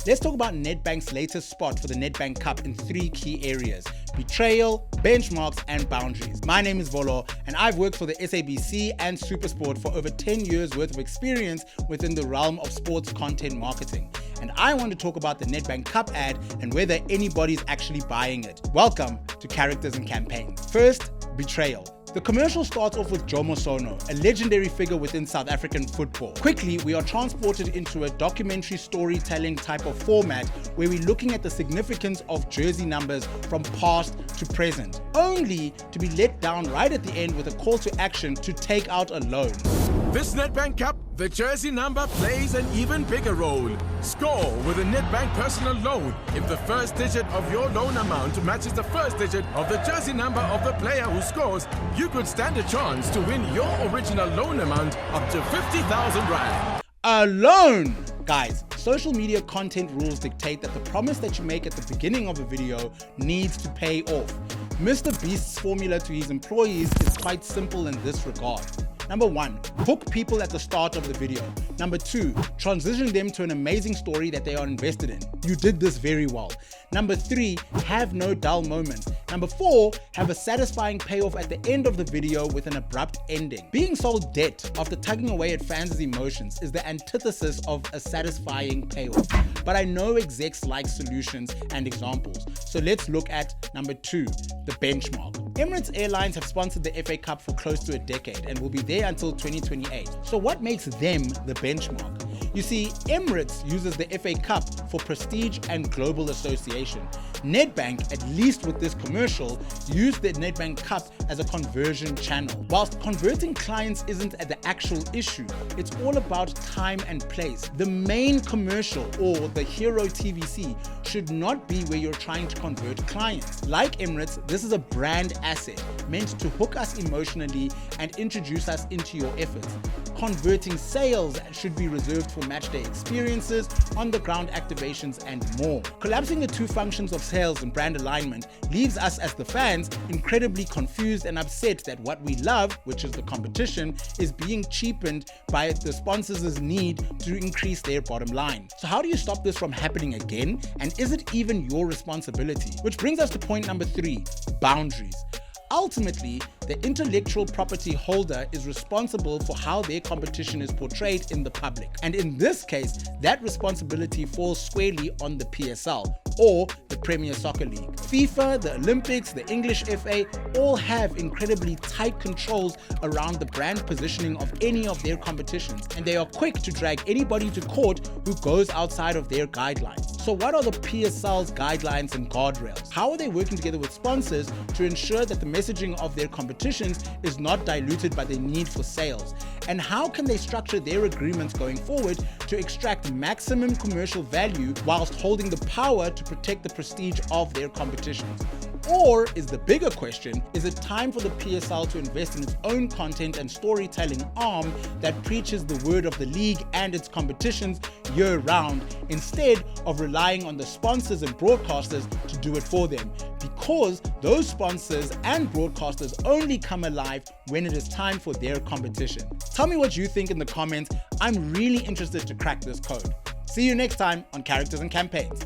Let's talk about Nedbank's latest spot for the Nedbank Cup in 3 key areas: betrayal, benchmarks, and boundaries. My name is Volo, and I've worked for the SABC and SuperSport for over 10 years worth of experience within the realm of sports content marketing. And I want to talk about the Nedbank Cup ad and whether anybody's actually buying it. Welcome to Characters and Campaigns. First, betrayal. The commercial starts off with Jomo Sono, a legendary figure within South African football. Quickly, we are transported into a documentary storytelling type of format where we're looking at the significance of jersey numbers from past to present, only to be let down right at the end with a call to action to take out a loan. This Nedbank Cup, the jersey number plays an even bigger role. Score with a Nedbank personal loan. If the first digit of your loan amount matches the first digit of the jersey number of the player who scores, you could stand a chance to win your original loan amount up to 50,000 Rand. A loan! Guys, social media content rules dictate that the promise that you make at the beginning of a video needs to pay off. Mr. Beast's formula to his employees is quite simple in this regard. Number 1, hook people at the start of the video. Number 2, transition them to an amazing story that they are invested in. You did this very well. Number 3, have no dull moments. Number 4, have a satisfying payoff at the end of the video with an abrupt ending. Being sold debt after tugging away at fans' emotions is the antithesis of a satisfying payoff. But I know execs like solutions and examples. So let's look at number 2, the benchmark. Emirates Airlines have sponsored the FA Cup for close to a decade and will be there until 2028. So what makes them the benchmark? You see, Emirates uses the FA Cup for prestige and global association. Nedbank, at least with this commercial, used the Nedbank Cup as a conversion channel. Whilst converting clients isn't the actual issue, it's all about time and place. The main commercial, or the hero TVC, should not be where you're trying to convert clients. Like Emirates, this is a brand asset meant to hook us emotionally and introduce us into your efforts. Converting sales should be reserved for matchday experiences, on-the-ground activations, and more. Collapsing the two functions of sales and brand alignment leaves us as the fans incredibly confused and upset that what we love, which is the competition, is being cheapened by the sponsors' need to increase their bottom line. So how do you stop this from happening again? And is it even your responsibility? Which brings us to point number 3, boundaries. Ultimately, the intellectual property holder is responsible for how their competition is portrayed in the public. And in this case, that responsibility falls squarely on the PSL, or the Premier Soccer League. FIFA, the Olympics, the English FA all have incredibly tight controls around the brand positioning of any of their competitions, and they are quick to drag anybody to court who goes outside of their guidelines. So what are the PSL's guidelines and guardrails? How are they working together with sponsors to ensure that the messaging of their competitions is not diluted by the need for sales? And how can they structure their agreements going forward to extract maximum commercial value whilst holding the power to protect the prestige of their competitions? Or is the bigger question, is it time for the PSL to invest in its own content and storytelling arm that preaches the word of the league and its competitions year-round, instead of relying on the sponsors and broadcasters to do it for them? Because those sponsors and broadcasters only come alive when it is time for their competition. Tell me what you think in the comments. I'm really interested to crack this code. See you next time on Characters and Campaigns.